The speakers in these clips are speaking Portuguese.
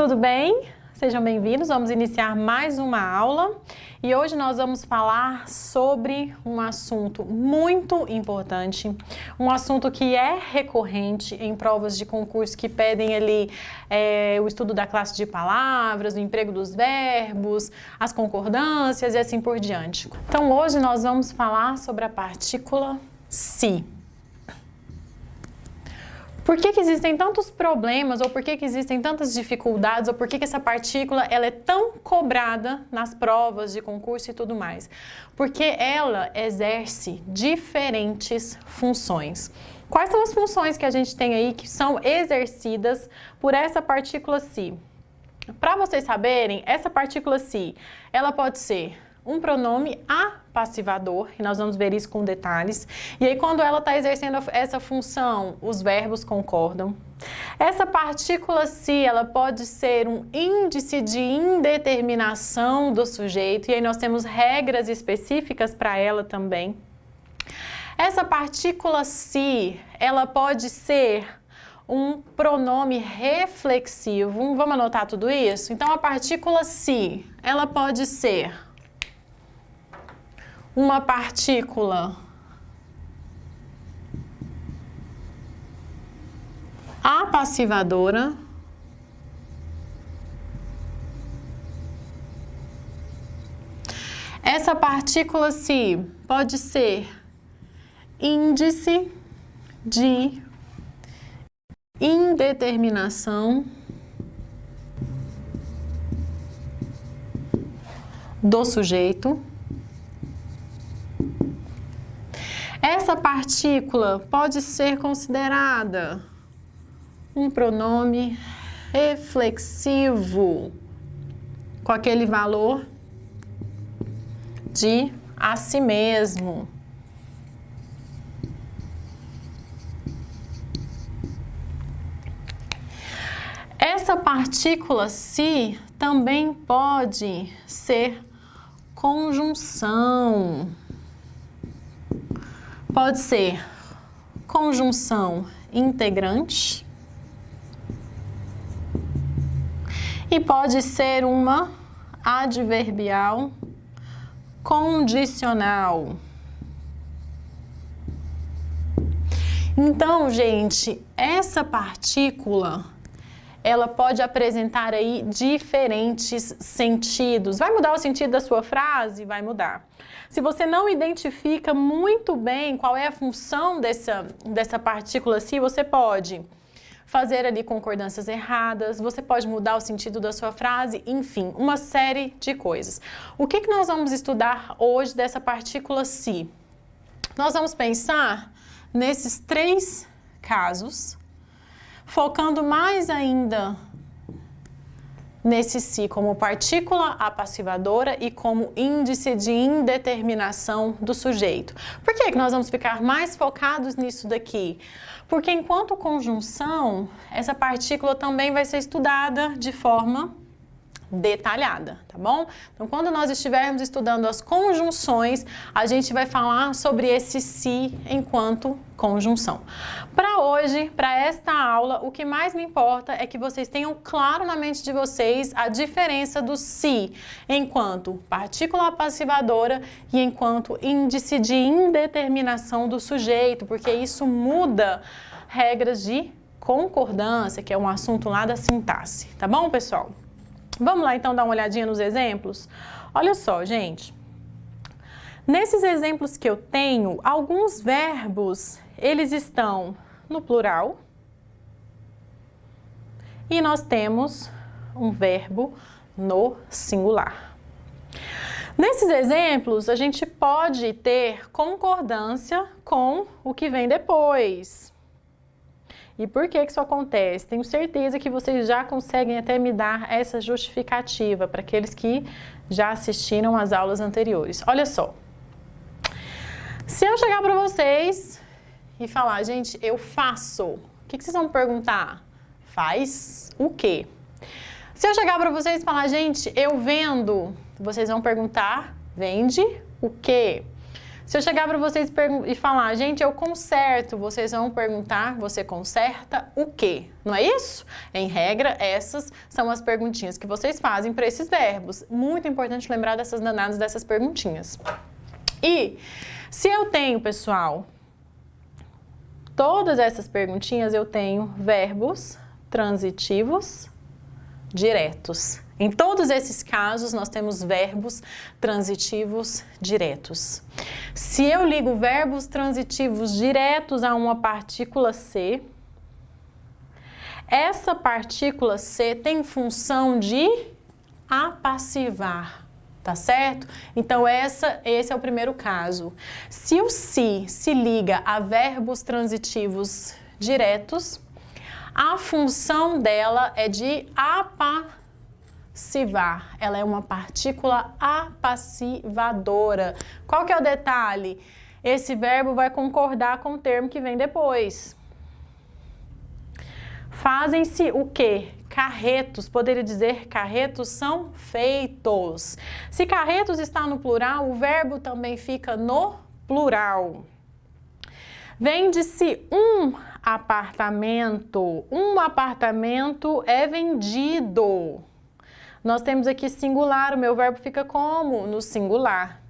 Tudo bem? Sejam bem-vindos. Vamos iniciar mais uma aula e hoje nós vamos falar sobre um assunto muito importante, um assunto que é recorrente em provas de concurso que pedem ali o estudo da classe de palavras, o emprego dos verbos, as concordâncias e assim por diante. Então hoje nós vamos falar sobre a partícula se. Por que existem tantos problemas, ou por que existem tantas dificuldades, ou por que essa partícula ela é tão cobrada nas provas de concurso e tudo mais? Porque ela exerce diferentes funções. Quais são as funções que a gente tem aí que são exercidas por essa partícula se? Para vocês saberem, essa partícula se, ela pode ser um pronome apassivador, e nós vamos ver isso com detalhes. E aí, quando ela está exercendo essa função, os verbos concordam. Essa partícula se, ela pode ser um índice de indeterminação do sujeito, e aí nós temos regras específicas para ela também. Essa partícula se, ela pode ser um pronome reflexivo. Vamos anotar tudo isso? Então, a partícula se, ela pode ser uma partícula apassivadora, essa partícula se pode ser índice de indeterminação do sujeito. Essa partícula pode ser considerada um pronome reflexivo, com aquele valor de a si mesmo. Essa partícula se também pode ser conjunção. Pode ser conjunção integrante e pode ser uma adverbial condicional. Então, gente, essa partícula ela pode apresentar aí diferentes sentidos. Vai mudar o sentido da sua frase? Vai mudar. Se você não identifica muito bem qual é a função dessa partícula se, você pode fazer ali concordâncias erradas, você pode mudar o sentido da sua frase, enfim, uma série de coisas. O que nós vamos estudar hoje dessa partícula se? Nós vamos pensar nesses três casos, focando mais ainda nesse se como partícula apassivadora e como índice de indeterminação do sujeito. Por que nós vamos ficar mais focados nisso daqui? Porque enquanto conjunção, essa partícula também vai ser estudada de forma detalhada, tá bom? Então, quando nós estivermos estudando as conjunções, a gente vai falar sobre esse se enquanto conjunção. Para hoje, para esta aula, o que mais me importa é que vocês tenham claro na mente de vocês a diferença do se enquanto partícula apassivadora e enquanto índice de indeterminação do sujeito, porque isso muda regras de concordância, que é um assunto lá da sintaxe, tá bom, pessoal? Vamos lá, então, dar uma olhadinha nos exemplos? Olha só, gente. Nesses exemplos que eu tenho, alguns verbos, eles estão no plural. E nós temos um verbo no singular. Nesses exemplos, a gente pode ter concordância com o que vem depois. E por que isso acontece? Tenho certeza que vocês já conseguem até me dar essa justificativa para aqueles que já assistiram às aulas anteriores. Olha só. Se eu chegar para vocês e falar, gente, eu faço, o que vocês vão perguntar? Faz o quê? Se eu chegar para vocês e falar, gente, eu vendo, vocês vão perguntar, vende o quê? Se eu chegar para vocês e falar, gente, eu conserto, vocês vão perguntar, você conserta o quê? Não é isso? Em regra, essas são as perguntinhas que vocês fazem para esses verbos. Muito importante lembrar dessas danadas, dessas perguntinhas. E se eu tenho, pessoal, todas essas perguntinhas, eu tenho verbos transitivos diretos. Em todos esses casos, nós temos verbos transitivos diretos. Se eu ligo verbos transitivos diretos a uma partícula C, essa partícula C tem função de apassivar, tá certo? Então, esse é o primeiro caso. Se o se liga a verbos transitivos diretos, a função dela é de apassivar. Ela é uma partícula apassivadora. Qual que é o detalhe? Esse verbo vai concordar com o termo que vem depois. Fazem-se o quê? Carretos. Poderia dizer carretos são feitos. Se carretos está no plural, o verbo também fica no plural. Vende-se um apartamento. Um apartamento é vendido. Nós temos aqui singular, o meu verbo fica como? No singular.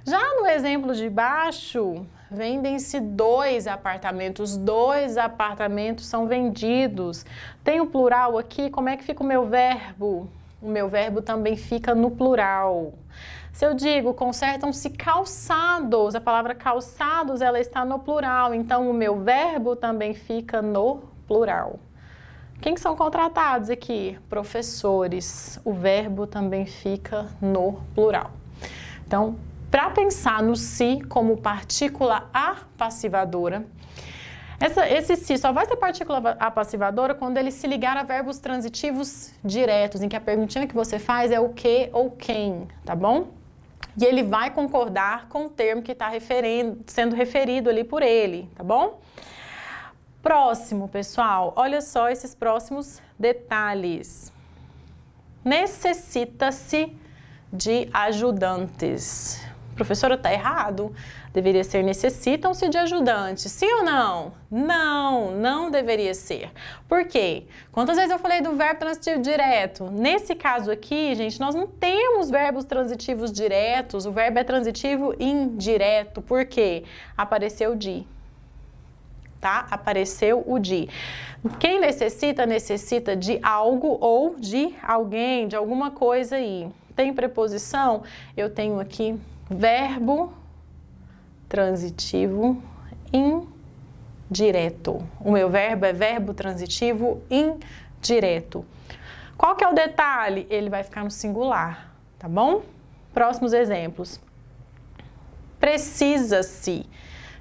Já no exemplo de baixo, vendem-se 2 apartamentos. 2 apartamentos são vendidos. Tem o plural aqui, como é que fica o meu verbo? O meu verbo também fica no plural. Se eu digo, consertam-se calçados, a palavra calçados, ela está no plural. Então, o meu verbo também fica no plural. Quem são contratados aqui? Professores. O verbo também fica no plural. Então, para pensar no se como partícula apassivadora, esse se só vai ser partícula apassivadora quando ele se ligar a verbos transitivos diretos, em que a perguntinha que você faz é o que ou quem, tá bom? E ele vai concordar com o termo que está sendo referido ali por ele, tá bom? Próximo, pessoal, olha só esses próximos detalhes. Necessita-se de ajudantes. Professora, tá errado. Deveria ser necessitam-se de ajudantes. Sim ou não? Não, não deveria ser. Por quê? Quantas vezes eu falei do verbo transitivo direto? Nesse caso aqui, gente, nós não temos verbos transitivos diretos. O verbo é transitivo indireto. Por quê? Apareceu de. Tá? Apareceu o de. Quem necessita, necessita de algo ou de alguém, de alguma coisa aí. Tem preposição? Eu tenho aqui verbo transitivo indireto. O meu verbo é verbo transitivo indireto. Qual que é o detalhe? Ele vai ficar no singular, tá bom? Próximos exemplos. Precisa-se.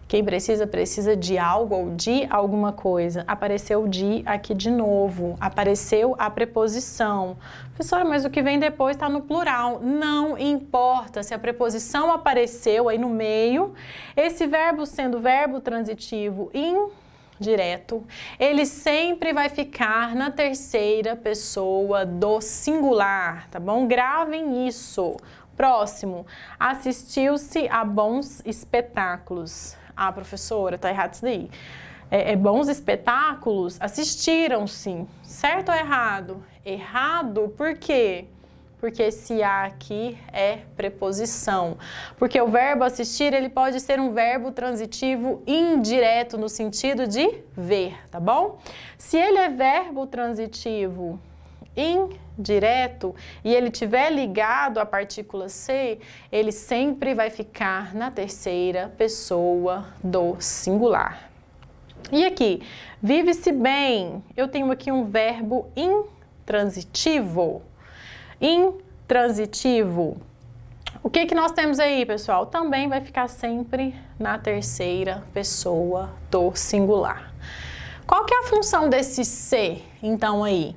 Quem precisa, precisa de algo ou de alguma coisa. Apareceu o de aqui de novo. Apareceu a preposição. Professora, mas o que vem depois está no plural. Não importa se a preposição apareceu aí no meio. Esse verbo sendo verbo transitivo indireto, ele sempre vai ficar na terceira pessoa do singular, tá bom? Gravem isso. Próximo. Assistiu-se a bons espetáculos. Ah, professora, tá errado isso daí. Bons espetáculos assistiram-se. Certo ou errado? Errado, por quê? Porque esse a aqui é preposição. Porque o verbo assistir, ele pode ser um verbo transitivo indireto no sentido de ver, tá bom? Se ele é verbo transitivo indireto e ele tiver ligado à partícula C, ele sempre vai ficar na terceira pessoa do singular. E aqui, vive-se bem. Eu tenho aqui um verbo intransitivo. Intransitivo. O que nós temos aí, pessoal? Também vai ficar sempre na terceira pessoa do singular. Qual que é a função desse C, então, aí?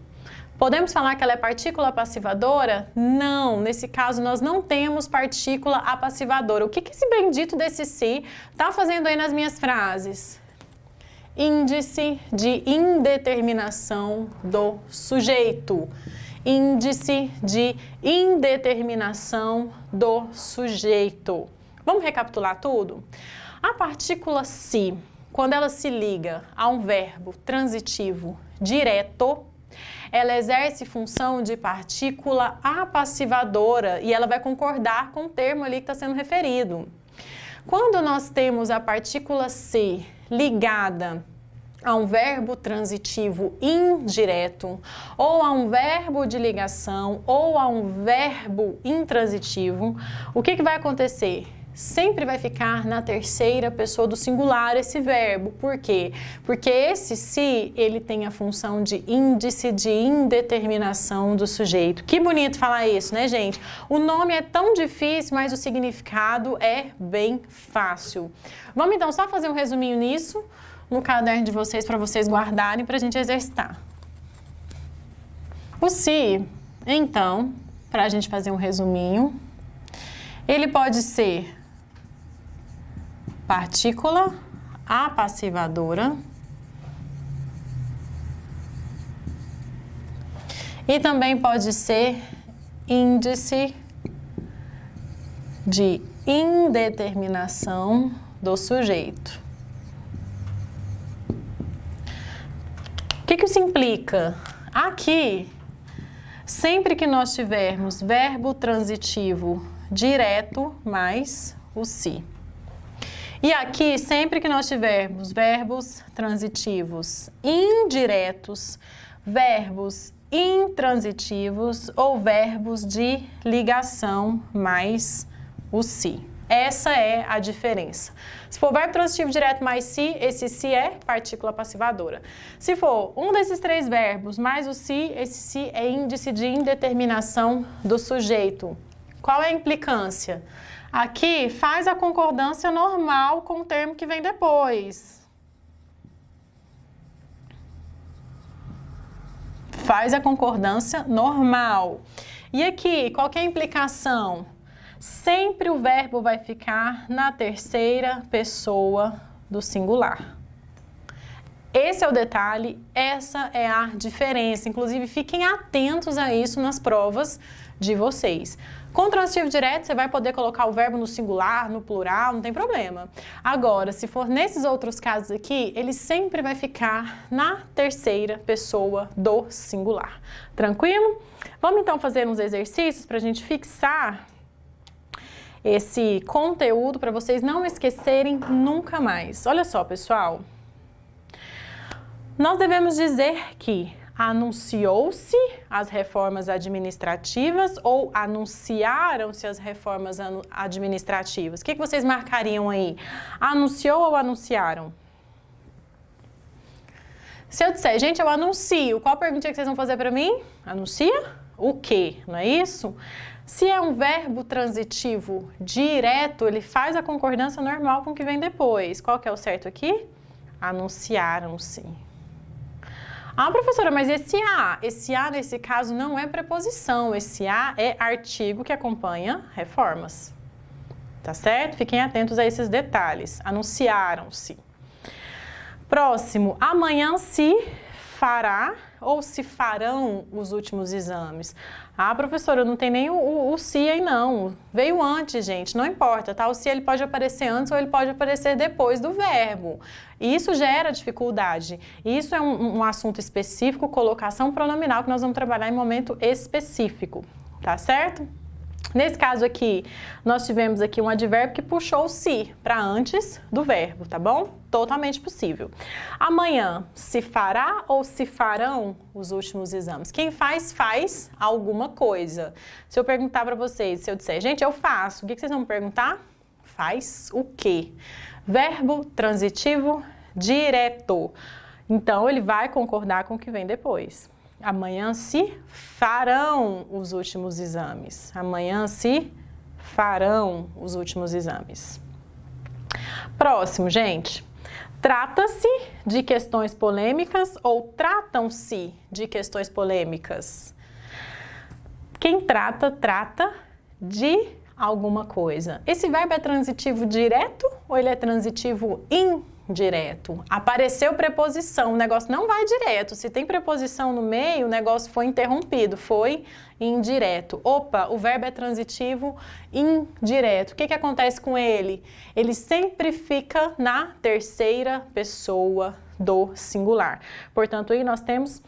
Podemos falar que ela é partícula apassivadora? Não, nesse caso nós não temos partícula apassivadora. O que esse bendito desse se está fazendo aí nas minhas frases? Índice de indeterminação do sujeito. Índice de indeterminação do sujeito. Vamos recapitular tudo? A partícula se, quando ela se liga a um verbo transitivo direto, ela exerce função de partícula apassivadora e ela vai concordar com o termo ali que está sendo referido. Quando nós temos a partícula se ligada a um verbo transitivo indireto, ou a um verbo de ligação, ou a um verbo intransitivo, o que vai acontecer? Sempre vai ficar na terceira pessoa do singular esse verbo. Por quê? Porque esse se, ele tem a função de índice de indeterminação do sujeito. Que bonito falar isso, né, gente? O nome é tão difícil, mas o significado é bem fácil. Vamos então só fazer um resuminho nisso no caderno de vocês, para vocês guardarem, para a gente exercitar. O se, então, para a gente fazer um resuminho, ele pode ser partícula apassivadora e também pode ser índice de indeterminação do sujeito. O que isso implica? Aqui, sempre que nós tivermos verbo transitivo direto mais o se. E aqui, sempre que nós tivermos verbos transitivos indiretos, verbos intransitivos ou verbos de ligação mais o se. Essa é a diferença. Se for verbo transitivo direto mais se, esse se é partícula passivadora. Se for um desses três verbos mais o se, esse se é índice de indeterminação do sujeito. Qual é a implicância? Aqui faz a concordância normal com o termo que vem depois. Faz a concordância normal. E aqui, qual que é a implicação? Sempre o verbo vai ficar na terceira pessoa do singular. Esse é o detalhe, essa é a diferença. Inclusive, fiquem atentos a isso nas provas de vocês. Com transitivo direto, você vai poder colocar o verbo no singular, no plural, não tem problema. Agora, se for nesses outros casos aqui, ele sempre vai ficar na terceira pessoa do singular. Tranquilo? Vamos então fazer uns exercícios para a gente fixar esse conteúdo para vocês não esquecerem nunca mais. Olha só, pessoal. Nós devemos dizer que anunciou-se as reformas administrativas ou anunciaram-se as reformas administrativas. O que vocês marcariam aí? Anunciou ou anunciaram? Se eu disser, gente, eu anuncio, qual pergunta que vocês vão fazer para mim? Anuncia o quê? Não é isso? Se é um verbo transitivo direto, ele faz a concordância normal com o que vem depois. Qual que é o certo aqui? Anunciaram-se. Ah, professora, mas esse a? Esse a, nesse caso, não é preposição. Esse a é artigo que acompanha reformas. Tá certo? Fiquem atentos a esses detalhes. Anunciaram-se. Próximo, amanhã se fará ou se farão os últimos exames. Ah, professora, não tem nem o se aí não. Veio antes, gente, não importa, tá? O se ele pode aparecer antes ou ele pode aparecer depois do verbo. Isso gera dificuldade. Isso é um assunto específico, colocação pronominal, que nós vamos trabalhar em momento específico, tá certo? Nesse caso aqui, nós tivemos aqui um advérbio que puxou o se para antes do verbo, tá bom? Totalmente possível. Amanhã, se fará ou se farão os últimos exames? Quem faz, faz alguma coisa. Se eu perguntar para vocês, se eu disser, gente, eu faço, o que vocês vão me perguntar? Faz o quê? Verbo transitivo direto. Então, ele vai concordar com o que vem depois. Amanhã se farão os últimos exames. Amanhã se farão os últimos exames. Próximo, gente. Trata-se de questões polêmicas ou tratam-se de questões polêmicas? Quem trata, trata de alguma coisa. Esse verbo é transitivo direto ou ele é transitivo indireto? direto. Apareceu preposição, o negócio não vai direto. Se tem preposição no meio, o negócio foi interrompido, foi indireto. Opa, o verbo é transitivo indireto. O que acontece com ele? Ele sempre fica na terceira pessoa do singular. Portanto, aí nós temos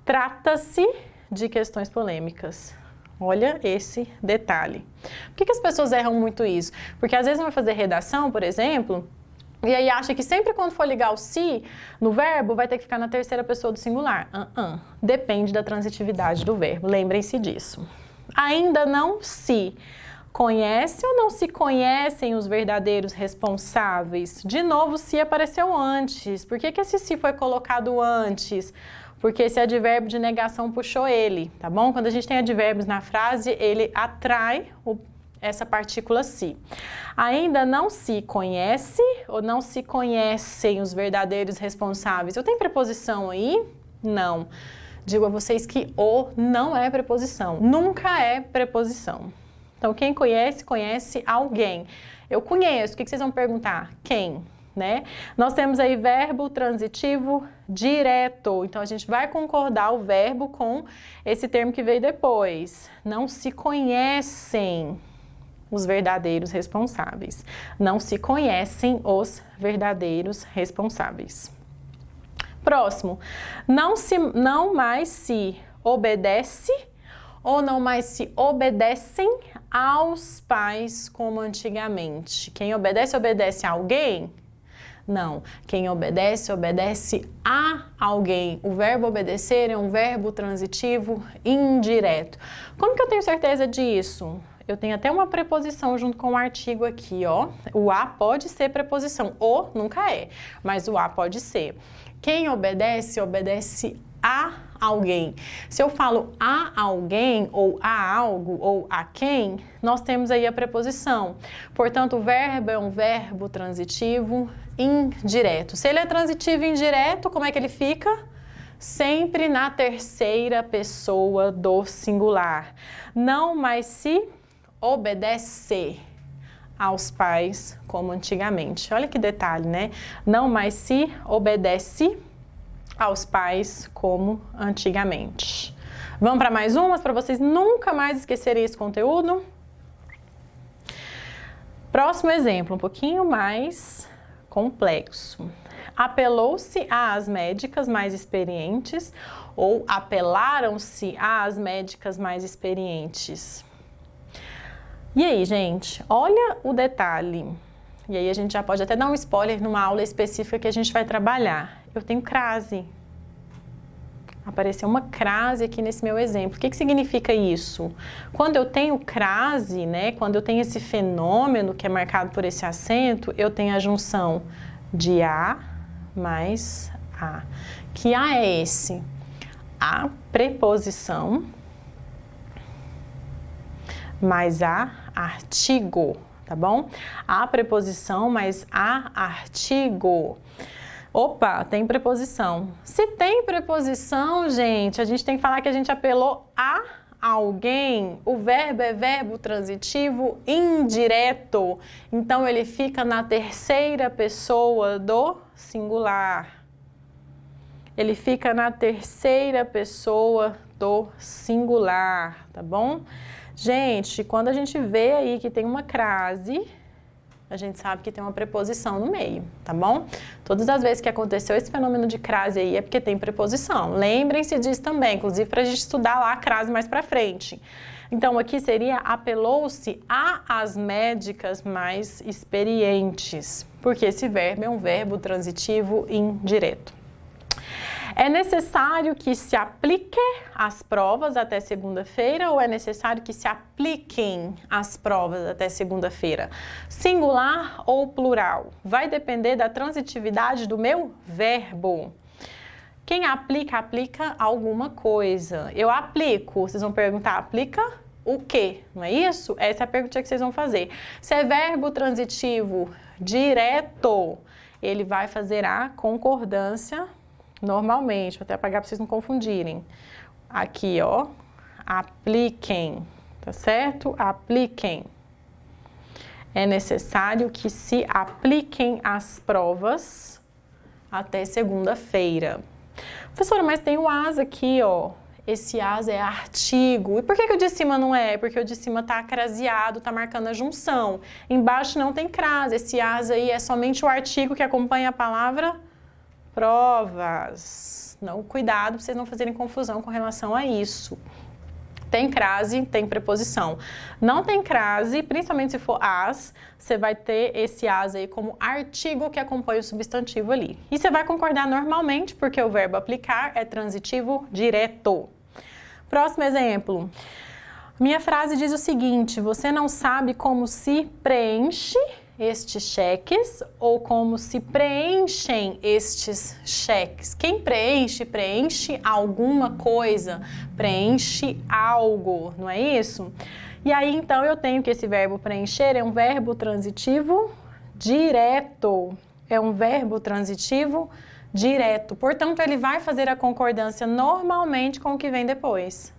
trata-se de questões polêmicas. Olha esse detalhe. Por que as pessoas erram muito isso? Porque às vezes vão fazer redação, por exemplo, e aí acha que sempre quando for ligar o se no verbo, vai ter que ficar na terceira pessoa do singular. Depende da transitividade do verbo, lembrem-se disso. Ainda não se conhece ou não se conhecem os verdadeiros responsáveis? De novo, se apareceu antes. Por que esse se foi colocado antes? Porque esse advérbio de negação puxou ele, tá bom? Quando a gente tem advérbios na frase, ele atrai essa partícula se. Ainda não se conhece ou não se conhecem os verdadeiros responsáveis? Eu tenho preposição aí? Não. Digo a vocês que o não é preposição. Nunca é preposição. Então, quem conhece, conhece alguém. Eu conheço. O que vocês vão perguntar? Quem? Né? Nós temos aí verbo transitivo direto. Então, a gente vai concordar o verbo com esse termo que veio depois. Não se conhecem os verdadeiros responsáveis. Não se conhecem os verdadeiros responsáveis. Próximo. Não mais se obedece ou não mais se obedecem aos pais como antigamente. Quem obedece, obedece a alguém? Não. Quem obedece, obedece a alguém. O verbo obedecer é um verbo transitivo indireto. Como que eu tenho certeza disso? Eu tenho até uma preposição junto com o artigo aqui, ó. O a pode ser preposição. O nunca é, mas o a pode ser. Quem obedece, obedece a alguém. Se eu falo a alguém, ou a algo, ou a quem, nós temos aí a preposição. Portanto, o verbo é um verbo transitivo indireto. Se ele é transitivo indireto, como é que ele fica? Sempre na terceira pessoa do singular. Não mais se obedece aos pais como antigamente. Olha que detalhe, né? Não mais se obedece aos pais como antigamente. Vamos para mais umas para vocês nunca mais esquecerem esse conteúdo? Próximo exemplo, um pouquinho mais complexo. Apelou-se às médicas mais experientes ou apelaram-se às médicas mais experientes? E aí, gente, olha o detalhe. E aí a gente já pode até dar um spoiler numa aula específica que a gente vai trabalhar. Eu tenho crase. Apareceu uma crase aqui nesse meu exemplo. O que significa isso? Quando eu tenho crase, né, quando eu tenho esse fenômeno que é marcado por esse acento, eu tenho a junção de a mais a. Que a é esse? A preposição mais a artigo, tá bom? A preposição mais a artigo. Opa, tem preposição. Se tem preposição, gente, a gente tem que falar que a gente apelou a alguém. O verbo é verbo transitivo indireto. Então, ele fica na terceira pessoa do singular. Ele fica na terceira pessoa do singular, tá bom? Gente, quando a gente vê aí que tem uma crase, a gente sabe que tem uma preposição no meio, tá bom? Todas as vezes que aconteceu esse fenômeno de crase aí é porque tem preposição. Lembrem-se disso também, inclusive para a gente estudar lá a crase mais para frente. Então, aqui seria apelou-se às médicas mais experientes, porque esse verbo é um verbo transitivo indireto. É necessário que se aplique as provas até segunda-feira ou é necessário que se apliquem as provas até segunda-feira? Singular ou plural? Vai depender da transitividade do meu verbo. Quem aplica, aplica alguma coisa. Eu aplico, vocês vão perguntar, aplica o quê? Não é isso? Essa é a pergunta que vocês vão fazer. Se é verbo transitivo direto, ele vai fazer a concordância normalmente, vou até apagar para vocês não confundirem. Aqui, ó, apliquem, tá certo? Apliquem. É necessário que se apliquem as provas até segunda-feira. Professora, mas tem o as aqui, ó. Esse as é artigo. E por que o de cima não é? Porque o de cima tá craseado, tá marcando a junção. Embaixo não tem crase. Esse as aí é somente o artigo que acompanha a palavra provas. Não, cuidado para vocês não fazerem confusão com relação a isso. Tem crase, tem preposição. Não tem crase, principalmente se for as, você vai ter esse as aí como artigo que acompanha o substantivo ali. E você vai concordar normalmente, porque o verbo aplicar é transitivo direto. Próximo exemplo. Minha frase diz o seguinte: você não sabe como se preenche estes cheques ou como se preenchem estes cheques. Quem preenche, preenche alguma coisa, preenche algo, não é isso? E aí, então, eu tenho que esse verbo preencher é um verbo transitivo direto. É um verbo transitivo direto. Portanto, ele vai fazer a concordância normalmente com o que vem depois.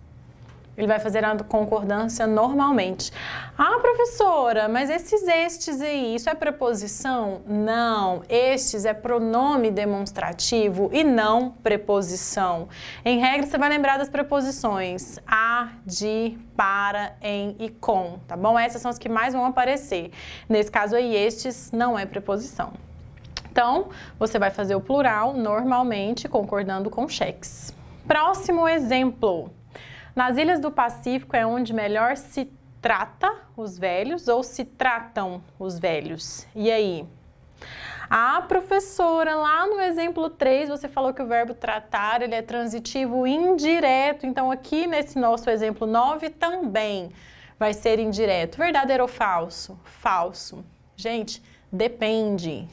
Ele vai fazer a concordância normalmente. Ah, professora, mas estes aí, isso é preposição? Não, estes é pronome demonstrativo e não preposição. Em regra, você vai lembrar das preposições a, de, para, em e com, tá bom? Essas são as que mais vão aparecer. Nesse caso aí, estes não é preposição. Então, você vai fazer o plural normalmente, concordando com cheques. Próximo exemplo. Nas ilhas do Pacífico é onde melhor se trata os velhos ou se tratam os velhos. E aí? Ah, professora, lá no exemplo 3 você falou que o verbo tratar ele é transitivo indireto. Então aqui nesse nosso exemplo 9 também vai ser indireto. Verdadeiro ou falso? Falso. Gente, depende.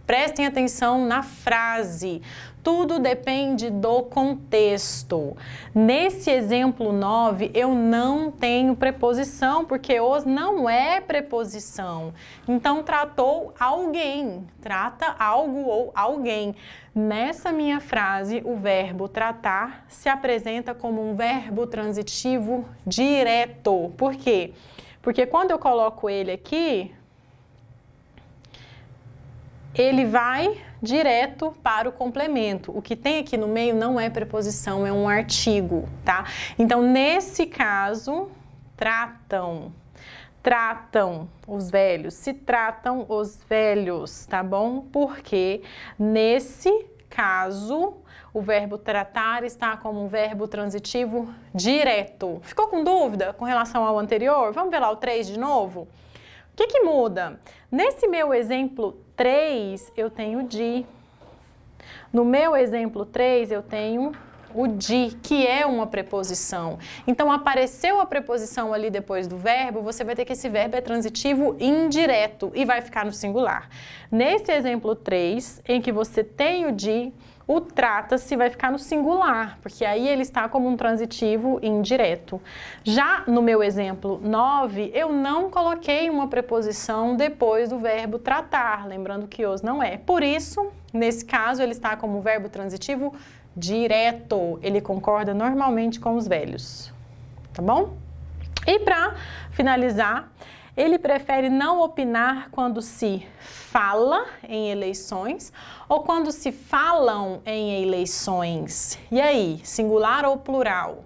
Prestem atenção na frase. Tudo depende do contexto. Nesse exemplo 9, eu não tenho preposição, porque os não é preposição. Então, tratou alguém, trata algo ou alguém. Nessa minha frase, o verbo tratar se apresenta como um verbo transitivo direto. Por quê? Porque quando eu coloco ele aqui, ele vai direto para o complemento. O que tem aqui no meio não é preposição, é um artigo, tá? Então, nesse caso, tratam os velhos, se tratam os velhos, tá bom? Porque nesse caso, o verbo tratar está como um verbo transitivo direto. Ficou com dúvida com relação ao anterior? Vamos ver lá o 3 de novo? O que muda? Nesse meu exemplo 3, eu tenho de. No meu exemplo 3, eu tenho o de, que é uma preposição. Então, apareceu a preposição ali depois do verbo, você vai ter que esse verbo é transitivo indireto e vai ficar no singular. Nesse exemplo 3, em que você tem o de, o trata-se vai ficar no singular, porque aí ele está como um transitivo indireto. Já no meu exemplo 9, eu não coloquei uma preposição depois do verbo tratar, lembrando que os não é. Por isso, nesse caso, ele está como um verbo transitivo direto. Ele concorda normalmente com os velhos, tá bom? E para finalizar, ele prefere não opinar quando se fala em eleições ou quando se falam em eleições. E aí, singular ou plural?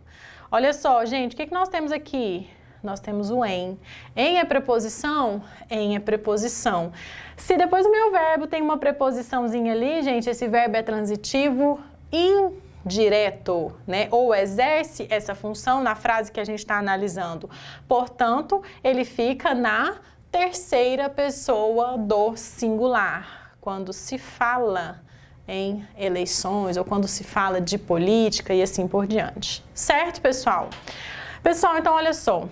Olha só, gente, o que nós temos aqui? Nós temos o em. Em é preposição? Em é preposição. Se depois do meu verbo tem uma preposiçãozinha ali, gente, esse verbo é transitivo indireto, né? Ou exerce essa função na frase que a gente está analisando. Portanto, ele fica na terceira pessoa do singular, quando se fala em eleições ou quando se fala de política e assim por diante. Certo, pessoal? Pessoal, então olha só.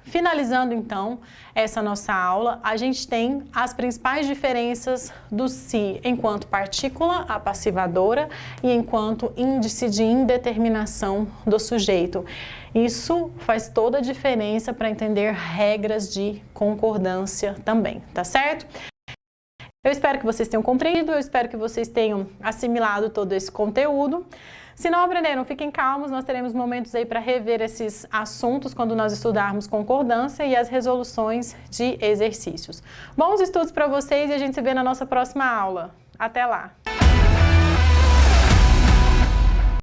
Finalizando, então, essa nossa aula, a gente tem as principais diferenças do se enquanto partícula apassivadora e enquanto índice de indeterminação do sujeito. Isso faz toda a diferença para entender regras de concordância também, tá certo? Eu espero que vocês tenham compreendido, eu espero que vocês tenham assimilado todo esse conteúdo. Se não aprenderam, fiquem calmos, nós teremos momentos aí para rever esses assuntos quando nós estudarmos concordância e as resoluções de exercícios. Bons estudos para vocês e a gente se vê na nossa próxima aula. Até lá!